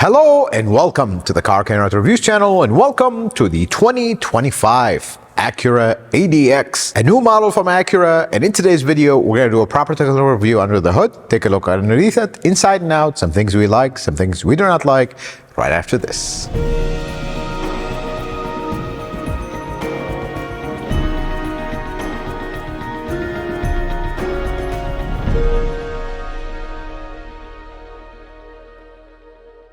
Hello and welcome to the Car Camera Reviews channel, and welcome to the 2025 Acura ADX, a new model from Acura. And in today's video, we're going to do a proper technical review under the hood, take a look underneath it, inside and out, some things we like, some things we do not like, right after this.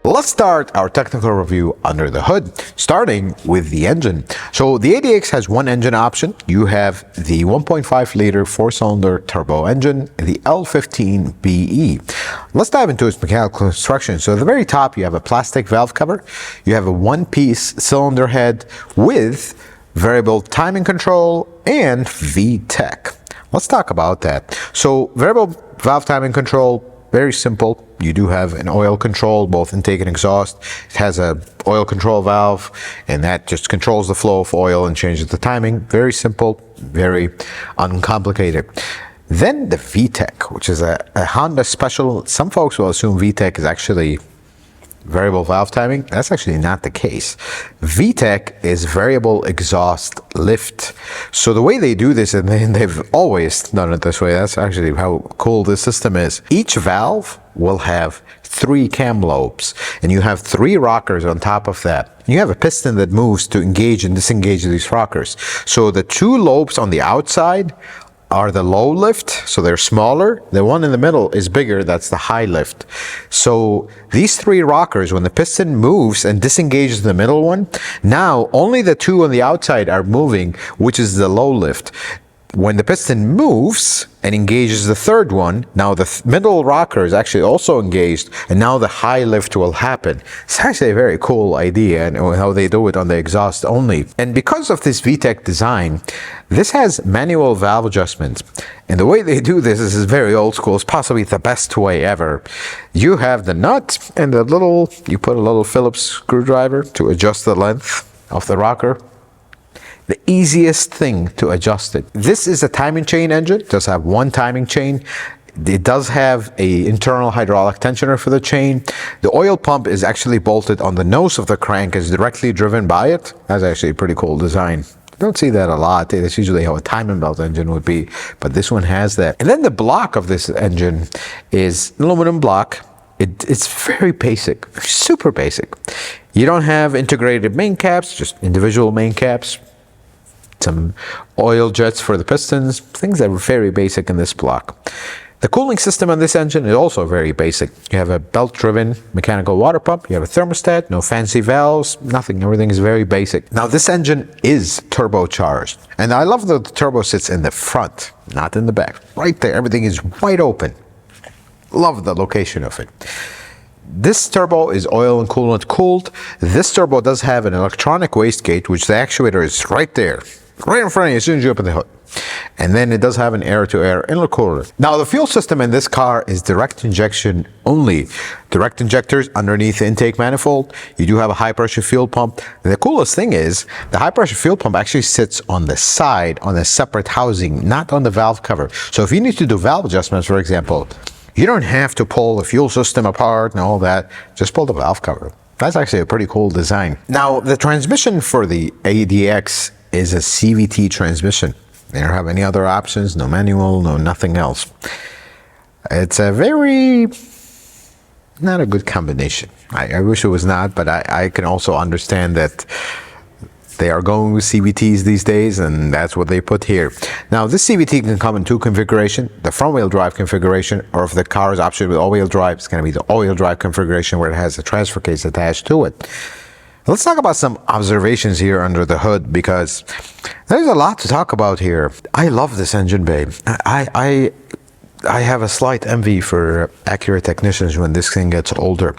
Let's start our technical review under the hood, starting with the engine. So the ADX has one engine option. You have the 1.5 liter four-cylinder turbo engine, the L15BE. Let's dive into its mechanical construction. So at the very top, you have a plastic valve cover. You have a one-piece cylinder head with variable timing control and VTEC. Let's talk about that. So variable valve timing control, very simple. You do have an oil control, both intake and exhaust. It has a oil control valve, and that just controls the flow of oil and changes the timing. Very simple, very uncomplicated. Then the VTEC, which is a Honda special. Some folks will assume VTEC is actually variable valve timing. That's actually not the case. VTEC is variable exhaust lift. So the way they do this, and they've always done it this way, that's actually how cool this system is. Each valve will have 3 cam lobes, and you have 3 rockers on top of that. You have a piston that moves to engage and disengage these rockers. So the 2 lobes on the outside are the low lift, so they're smaller. The one in the middle is bigger, that's the high lift. So these 3 rockers, when the piston moves and disengages the middle one, now only the 2 on the outside are moving, which is the low lift. When the piston moves and engages the third one, now the middle rocker is actually also engaged, and now the high lift will happen. It's actually a very cool idea, and how they do it on the exhaust only. And because of this VTEC design, this has manual valve adjustments. And the way they do this is very old school. It's possibly the best way ever. You have the nut and you put a little Phillips screwdriver to adjust the length of the rocker. The easiest thing to adjust it. This is a timing chain engine. It does have one timing chain. It does have an internal hydraulic tensioner for the chain. The oil pump is actually bolted on the nose of the crank, is directly driven by it. That's actually a pretty cool design. Don't see that a lot. That's usually how a timing belt engine would be, but this one has that. And then the block of this engine is an aluminum block. It's very basic, super basic. You don't have integrated main caps, just individual main caps. Some oil jets for the pistons, things that are very basic in this block. The cooling system on this engine is also very basic. You have a belt-driven mechanical water pump, you have a thermostat, no fancy valves, nothing, everything is very basic. Now this engine is turbocharged, and I love that the turbo sits in the front, not in the back. Right there, everything is wide open. Love the location of it. This turbo is oil and coolant cooled. This turbo does have an electronic wastegate, which the actuator is right there, right in front of you as soon as you open the hood. And then it does have an air-to-air intercooler. Now the fuel system in this car is direct injection only. Direct injectors underneath the intake manifold. You do have a high-pressure fuel pump. And the coolest thing is the high-pressure fuel pump actually sits on the side, on a separate housing, not on the valve cover. So if you need to do valve adjustments, for example, you don't have to pull the fuel system apart and all that. Just pull the valve cover. That's actually a pretty cool design. Now, the transmission for the ADX is a CVT transmission. They don't have any other options, no manual, no nothing else. It's a not a good combination. I wish it was not, but I can also understand that they are going with CVTs these days, and that's what they put here. Now, this CVT can come in 2 configurations, the front-wheel drive configuration, or if the car is optioned with all-wheel drive, it's going to be the all-wheel drive configuration where it has a transfer case attached to it. Let's talk about some observations here under the hood, because there's a lot to talk about here. I love this engine bay. I have a slight envy for Acura technicians when this thing gets older.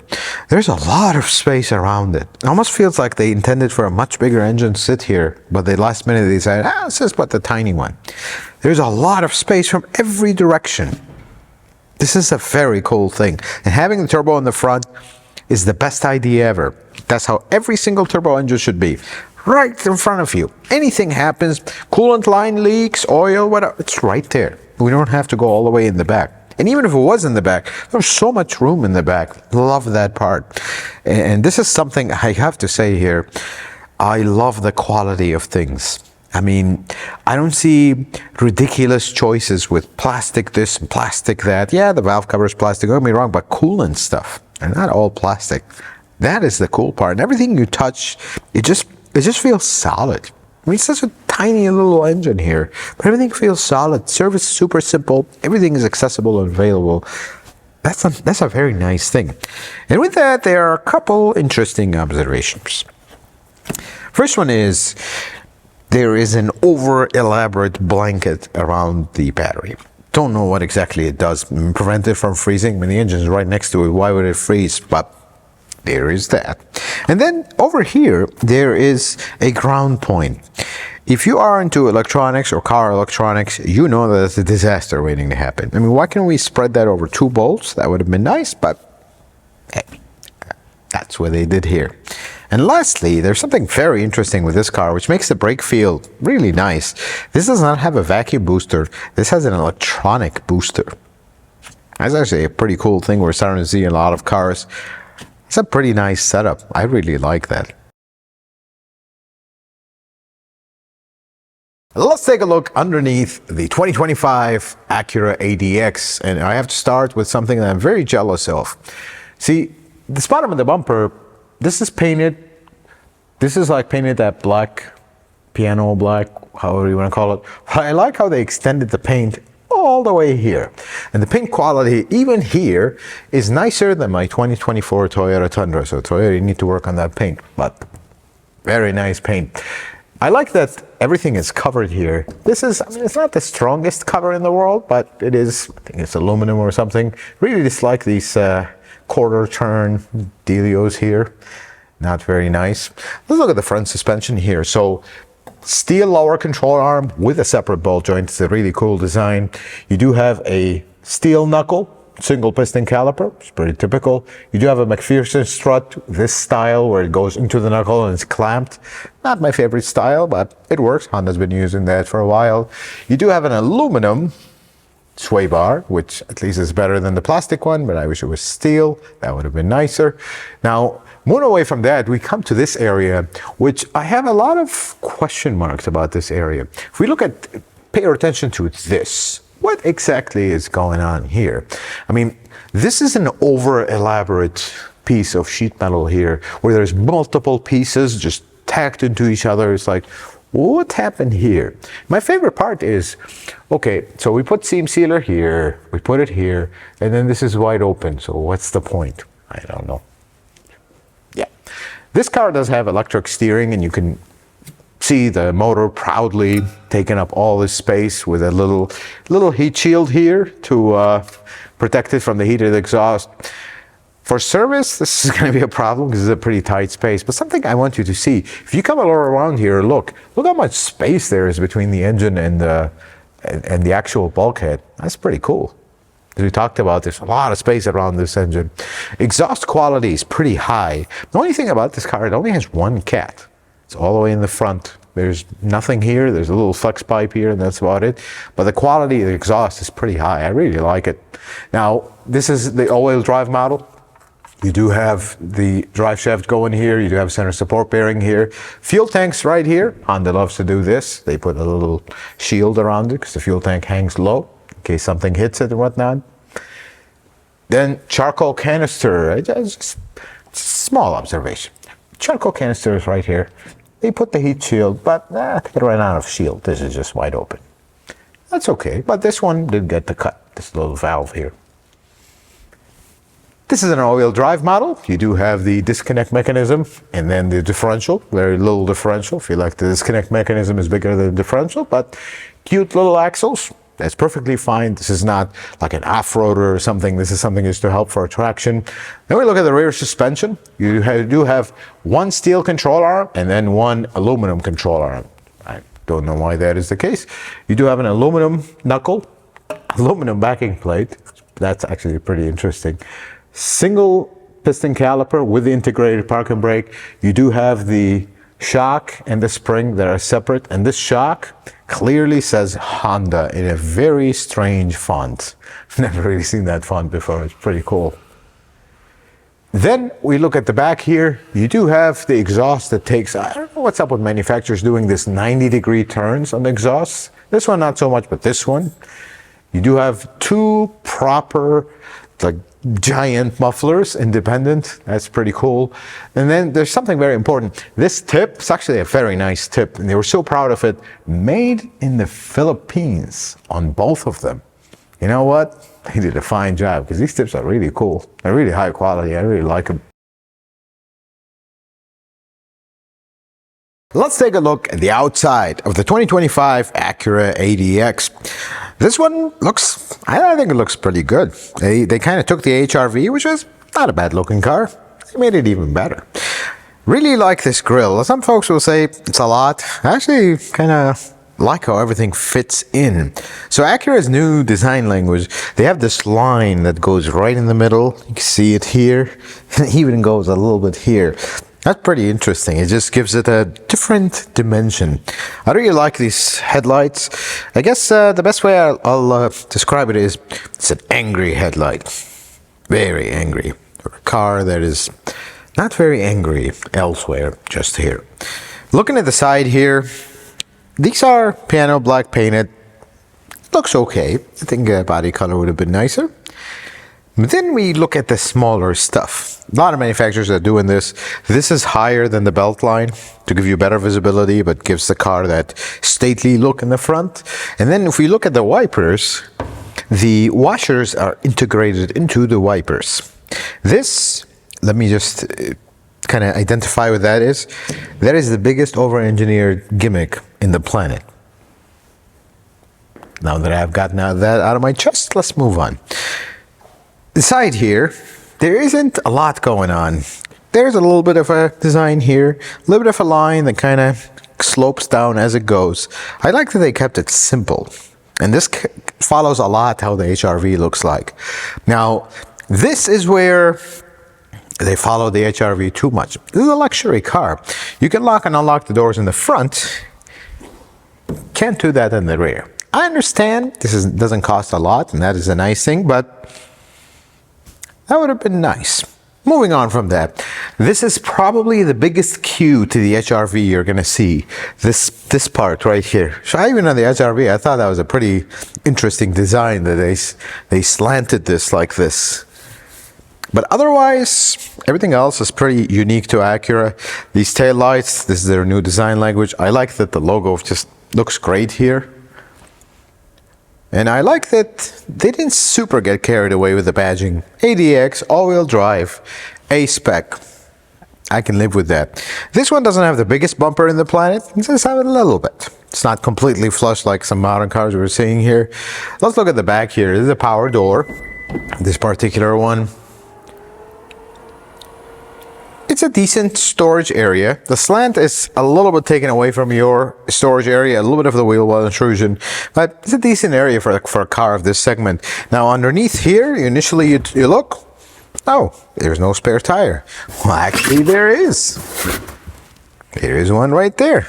There's a lot of space around it. It almost feels like they intended for a much bigger engine to sit here, but the last minute they said, let's just put the tiny one. There's a lot of space from every direction. This is a very cool thing. And having the turbo in the front is the best idea ever. That's how every single turbo engine should be. Right in front of you. Anything happens, coolant line leaks, oil, whatever, it's right there. We don't have to go all the way in the back. And even if it was in the back, there's so much room in the back. Love that part. And this is something I have to say here. I love the quality of things. I mean, I don't see ridiculous choices with plastic this and plastic that. Yeah, the valve cover is plastic, don't get me wrong, but coolant stuff, and not all plastic. That is the cool part. And everything you touch, it just feels solid. I mean, it's such a tiny little engine here, but everything feels solid. Service is super simple. Everything is accessible and available. That's a very nice thing. And with that, there are a couple interesting observations. First one is, there is an over-elaborate blanket around the battery. Don't know what exactly it does. Prevent it from freezing. I mean, the engine is right next to it. Why would it freeze? But there is that. And then over here, there is a ground point. If you are into electronics or car electronics, you know that it's a disaster waiting to happen. I mean, why can't we spread that over 2 bolts? That would have been nice, but hey, that's what they did here. And lastly, there's something very interesting with this car, which makes the brake feel really nice. This does not have a vacuum booster. This has an electronic booster. That's actually a pretty cool thing we're starting to see in a lot of cars. It's a pretty nice setup. I really like that. Let's take a look underneath the 2025 Acura ADX. And I have to start with something that I'm very jealous of. See, this bottom of the bumper, this is painted. This is like painted that black, piano black, however you want to call it. I like how they extended the paint all the way here. And the paint quality, even here, is nicer than my 2024 Toyota Tundra. So Toyota, you need to work on that paint, but very nice paint. I like that everything is covered here. This is, I mean, it's not the strongest cover in the world, but it is, I think it's aluminum or something. Really dislike these quarter turn dealios here. Not very nice. Let's look at the front suspension here. So steel lower control arm with a separate ball joint. It's a really cool design. You do have a steel knuckle, single piston caliper. It's pretty typical. You do have a McPherson strut, this style where it goes into the knuckle and it's clamped. Not my favorite style, but it works. Honda's been using that for a while. You do have an aluminum sway bar, which at least is better than the plastic one, but I wish it was steel. That would have been nicer. Now, moving away from that, we come to this area, which I have a lot of question marks about this area. If we look at, pay attention to this, what exactly is going on here? I mean, this is an over-elaborate piece of sheet metal here, where there's multiple pieces just tacked into each other. It's like, what happened here? My favorite part is, okay, so we put seam sealer here, we put it here, and then this is wide open. So what's the point? I don't know. Yeah. This car does have electric steering, and you can see the motor proudly taking up all this space with a little heat shield here to protect it from the heated exhaust. For service, this is going to be a problem because it's a pretty tight space. But something I want you to see, if you come around here, look how much space there is between the engine and the actual bulkhead. That's pretty cool. As we talked about, there's a lot of space around this engine. Exhaust quality is pretty high. The only thing about this car, it only has one cat. It's all the way in the front. There's nothing here. There's a little flex pipe here, and that's about it. But the quality of the exhaust is pretty high. I really like it. Now, this is the all-wheel drive model. You do have the drive shaft going here. You do have center support bearing here. Fuel tanks right here. Honda loves to do this. They put a little shield around it because the fuel tank hangs low in case something hits it and whatnot. Then charcoal canister. Just small observation. Charcoal canister is right here. They put the heat shield, but they ran out of shield. This is just wide open. That's okay, but this one did get the cut. This little valve here. This is an all-wheel drive model. You do have the disconnect mechanism and then the differential, very little differential. Feel like the disconnect mechanism is bigger than the differential, but cute little axles. That's perfectly fine. This is not like an off-roader or something. This is something just to help for traction. Then we look at the rear suspension. You do have one steel control arm and then one aluminum control arm. I don't know why that is the case. You do have an aluminum knuckle, aluminum backing plate. That's actually pretty interesting. Single piston caliper with the integrated park and brake. You do have the shock and the spring that are separate, and this shock clearly says Honda in a very strange font. Never really seen that font before. It's pretty cool. Then we look at the back here. You do have the exhaust that takes, I don't know what's up with manufacturers doing this 90-degree turns on the exhaust. This one not so much, but this one. You do have two proper, like, giant mufflers, independent. That's pretty cool. And then there's something very important. This tip is actually a very nice tip, and they were so proud of it. Made in the Philippines on both of them. You know what? They did a fine job, because these tips are really cool. They're really high quality. I really like them. Let's take a look at the outside of the 2025 Acura ADX. This one looks, I think it looks pretty good. They kind of took the HRV, which was not a bad looking car. They made it even better. Really like this grille. Some folks will say it's a lot. I actually kind of like how everything fits in. So Acura's new design language, they have this line that goes right in the middle. You can see it here. It even goes a little bit here. That's pretty interesting. It just gives it a different dimension. I really like these headlights. I guess the best way I'll describe it is it's an angry headlight. Very angry. For a car that is not very angry elsewhere, just here. Looking at the side here, these are piano black painted. Looks okay. I think body color would have been nicer. But then we look at the smaller stuff. A lot of manufacturers are doing this. This is higher than the belt line to give you better visibility, but gives the car that stately look in the front. And then if we look at the wipers, the washers are integrated into the wipers. This, let me just kind of identify what that is. That is the biggest over-engineered gimmick in the planet. Now that I've gotten that out of my chest, let's move on. The side here, there isn't a lot going on. There's a little bit of a design here, a little bit of a line that kind of slopes down as it goes. I like that they kept it simple. And this follows a lot how the HRV looks like. Now, this is where they follow the HRV too much. This is a luxury car. You can lock and unlock the doors in the front. Can't do that in the rear. I understand this doesn't cost a lot, and that is a nice thing, but that would have been nice. Moving on from that, this is probably the biggest cue to the HRV you're going to see. This part right here. So even on the HRV, I thought that was a pretty interesting design that they slanted this like this. But otherwise, everything else is pretty unique to Acura. These tail lights, this is their new design language. I like that the logo just looks great here. And I like that they didn't super get carried away with the badging. ADX, all-wheel drive, A-spec. I can live with that. This one doesn't have the biggest bumper in the planet. It just have it a little bit. It's not completely flush like some modern cars we're seeing here. Let's look at the back here. This is a power door. This particular one. It's a decent storage area. The slant is a little bit taken away from your storage area, a little bit of the wheel well intrusion, but it's a decent area for a car of this segment. Now underneath here, initially you look, oh, there's no spare tire. Well, actually there is. There is one right there.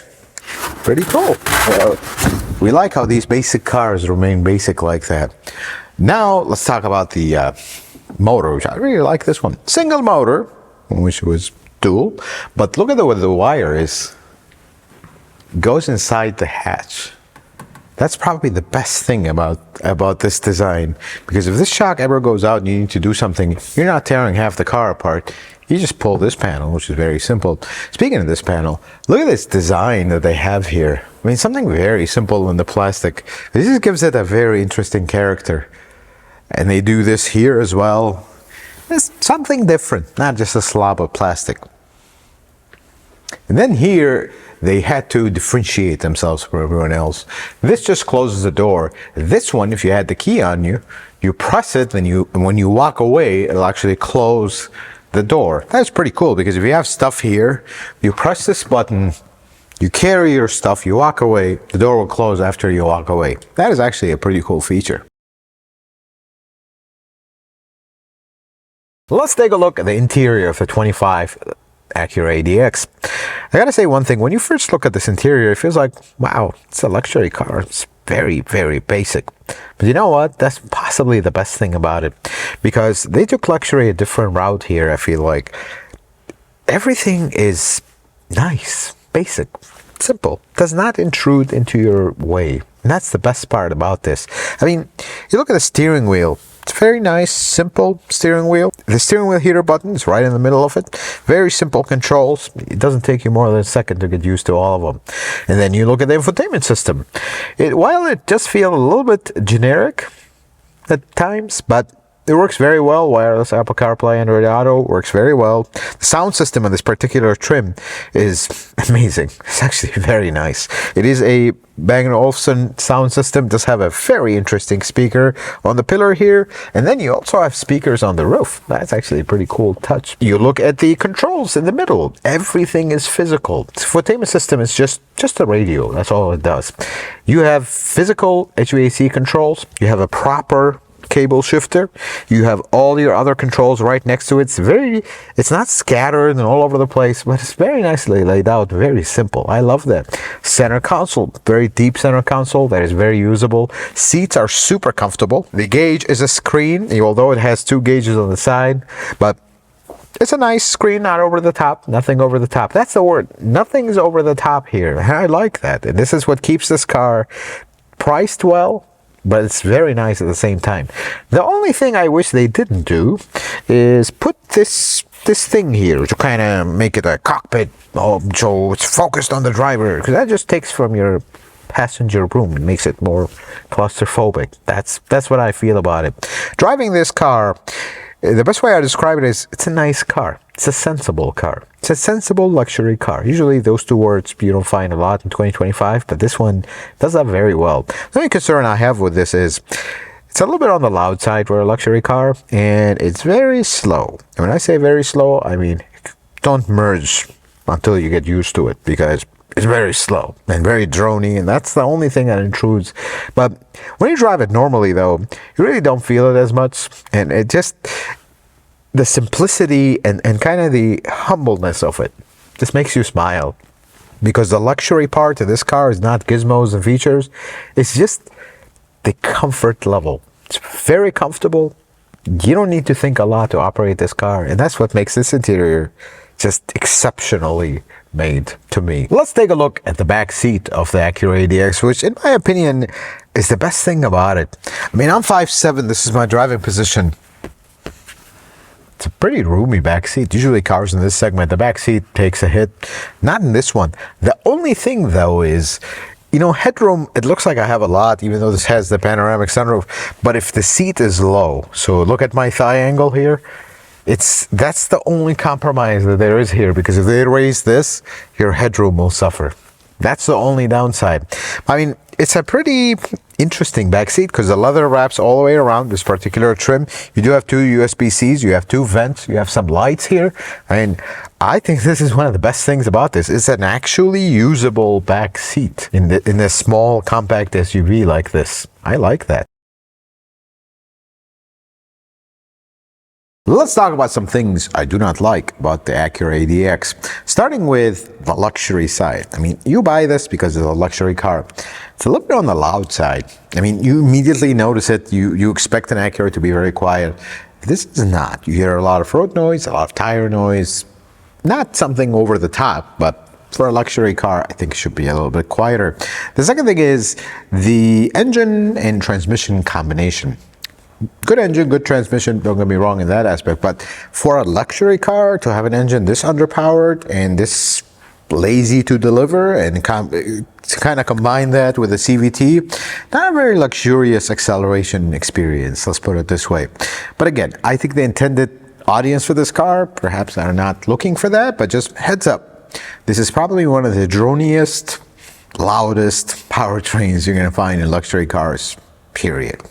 Pretty cool. We like how these basic cars remain basic like that. Now let's talk about the motor, which I really like this one. Single motor. Which was dual, but look at where the wire is. Goes inside the hatch. That's probably the best thing about this design, because if this shock ever goes out and you need to do something, you're not tearing half the car apart. You just pull this panel, which is very simple. Speaking of this panel, look at this design that they have here. I mean, something very simple in the plastic. This just gives it a very interesting character. And they do this here as well. It's something different, not just a slob of plastic. And then here, they had to differentiate themselves from everyone else. This just closes the door. This one, if you had the key on you, you press it, and when you walk away, it'll actually close the door. That's pretty cool, because if you have stuff here, you press this button, you carry your stuff, you walk away, the door will close after you walk away. That is actually a pretty cool feature. Let's take a look at the interior of the 25 Acura ADX. I gotta say one thing, when you first look at this interior, it feels like, wow, it's a luxury car. It's very, very basic. But you know what? That's possibly the best thing about it, because they took luxury a different route here. I feel like everything is nice, basic, simple, does not intrude into your way. And that's the best part about this. I mean, you look at the steering wheel. It's very nice, simple steering wheel. The steering wheel heater button is right in the middle of it. Very simple controls. It doesn't take you more than a second to get used to all of them. And then you look at the infotainment system. While it does feel a little bit generic at times, but it works very well. Wireless Apple CarPlay, Android Auto works very well. The sound system on this particular trim is amazing. It's actually very nice. It is a Bang & Olufsen sound system. It does have a very interesting speaker on the pillar here. And then you also have speakers on the roof. That's actually a pretty cool touch. You look at the controls in the middle. Everything is physical. The infotainment system is just a radio. That's all it does. You have physical HVAC controls. You have a proper cable shifter. You have all your other controls right next to it. It's not scattered and all over the place, but it's very nicely laid out, very simple. I love that. Center console, very deep center console that is very usable. Seats are super comfortable. The gauge is a screen, although it has two gauges on the side, but it's a nice screen, not over the top, nothing over the top. That's the word. Nothing's over the top here. I like that. And this is what keeps this car priced well, but it's very nice at the same time. The only thing I wish they didn't do is put this thing here to kind of make it a cockpit, so it's focused on the driver, because that just takes from your passenger room and makes it more claustrophobic. That's what I feel about it. Driving this car, the best way I describe it is it's a nice car. It's a sensible car. It's a sensible luxury car. Usually those two words you don't find a lot in 2025, but this one does that very well. The only concern I have with this is it's a little bit on the loud side for a luxury car, and it's very slow. And when I say very slow, I mean don't merge until you get used to it, because it's very slow and very drony, and that's the only thing that intrudes. But when you drive it normally, though, you really don't feel it as much, and it just, the simplicity and kind of the humbleness of it just makes you smile, because the luxury part of this car is not gizmos and features. It's just the comfort level. It's very comfortable. You don't need to think a lot to operate this car, and that's what makes this interior just exceptionally made to me. Let's take a look at the back seat of the Acura ADX, which in my opinion is the best thing about it. I mean, I'm 5'7", this is my driving position. It's a pretty roomy back seat. Usually cars in this segment, the back seat takes a hit. Not in this one. The only thing though is, you know, headroom, it looks like I have a lot, even though this has the panoramic sunroof. But if the seat is low, so look at my thigh angle here, that's the only compromise that there is here, because if they raise this, your headroom will suffer. That's the only downside. I mean, it's a pretty interesting back seat because the leather wraps all the way around this particular trim. You do have two USB-Cs, you have two vents, you have some lights here. I mean, I think this is one of the best things about this. It's an actually usable back seat in a small compact SUV like this. I like that. Let's talk about some things I do not like about the Acura ADX, starting with the luxury side. I mean, you buy this because it's a luxury car. It's a little bit on the loud side. I mean, you immediately notice it. You expect an Acura to be very quiet. This is not. You hear a lot of road noise, a lot of tire noise. Not something over the top, but for a luxury car, I think it should be a little bit quieter. The second thing is the engine and transmission combination. Good engine, good transmission, don't get me wrong in that aspect, but for a luxury car to have an engine this underpowered and this lazy to deliver, and to kind of combine that with a CVT, not a very luxurious acceleration experience, let's put it this way. But again, I think the intended audience for this car perhaps are not looking for that, but just heads up, this is probably one of the droniest, loudest powertrains you're going to find in luxury cars, period.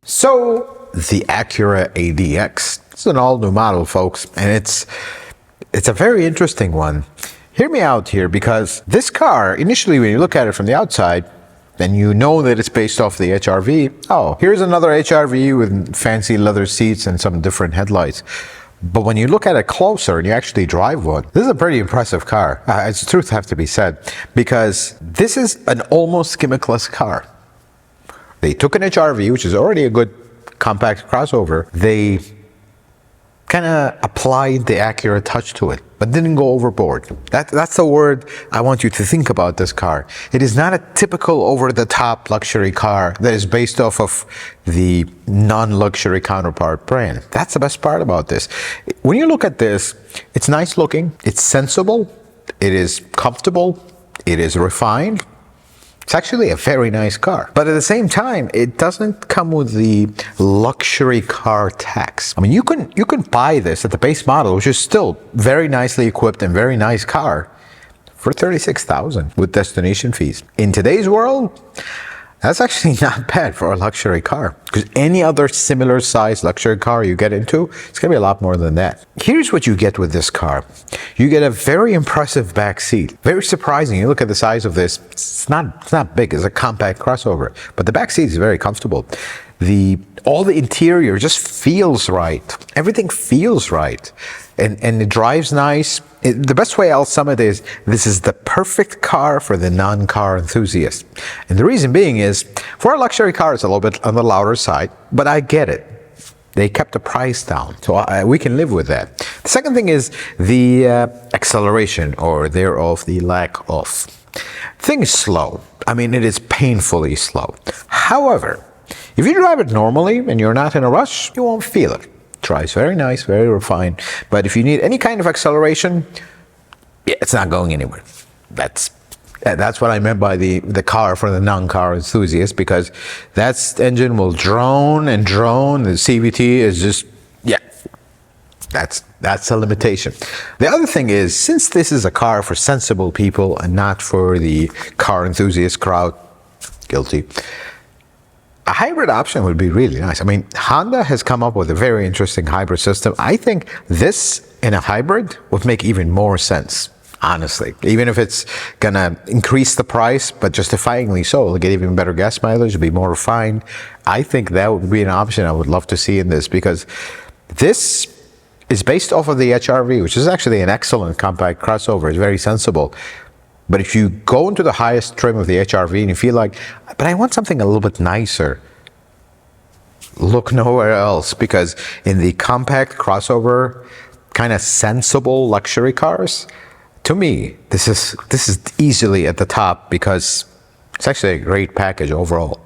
So, the Acura ADX. It's an all-new model, folks, and it's a very interesting one. Hear me out here, because this car, initially when you look at it from the outside, and you know that it's based off the HRV. Oh, here's another HRV with fancy leather seats and some different headlights. But when you look at it closer and you actually drive one, this is a pretty impressive car. It's the truth have to be said, because this is an almost gimmickless car. They took an HRV, which is already a good compact crossover. They kind of applied the Acura touch to it, but didn't go overboard. That's the word I want you to think about this car. It is not a typical over-the-top luxury car that is based off of the non-luxury counterpart brand. That's the best part about this. When you look at this, it's nice looking, it's sensible, it is comfortable, it is refined. It's actually a very nice car. But at the same time, it doesn't come with the luxury car tax. I mean, you can buy this at the base model, which is still very nicely equipped and very nice car, for $36,000 with destination fees. In today's world, that's actually not bad for a luxury car, because any other similar size luxury car you get into, it's gonna be a lot more than that. Here's what you get with this car. You get a very impressive back seat. Very surprising. You look at the size of this, it's not big, it's a compact crossover, but the back seat is very comfortable. All the interior just feels right. Everything feels right. And it drives nice. The best way I'll sum it is, this is the perfect car for the non-car enthusiast. And the reason being is, for a luxury car, it's a little bit on the louder side, but I get it. They kept the price down, so we can live with that. The second thing is the acceleration, or thereof, the lack of. Thing is slow. I mean, it is painfully slow. However, if you drive it normally and you're not in a rush, you won't feel it. It drives very nice, very refined. But if you need any kind of acceleration, yeah, it's not going anywhere. That's what I meant by the car for the non-car enthusiast, because that engine will drone and drone. The CVT is just, yeah, that's a limitation. The other thing is, since this is a car for sensible people and not for the car enthusiast crowd, guilty, a hybrid option would be really nice. I mean, Honda has come up with a very interesting hybrid system. I think this in a hybrid would make even more sense, honestly. Even if it's gonna increase the price, but justifyingly so, it'll get even better gas mileage, it'll be more refined. I think that would be an option I would love to see in this, because this is based off of the HRV, which is actually an excellent compact crossover. It's very sensible. But if you go into the highest trim of the HRV and you feel like, but I want something a little bit nicer, look nowhere else, because in the compact crossover, kind of sensible luxury cars, to me, this is easily at the top, because it's actually a great package overall.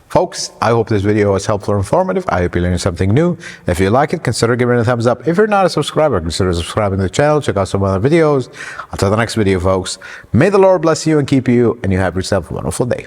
Folks, I hope this video was helpful or informative. I hope you learned something new. If you like it, consider giving it a thumbs up. If you're not a subscriber, consider subscribing to the channel. Check out some other videos. Until the next video, folks, may the Lord bless you and keep you, and you have yourself a wonderful day.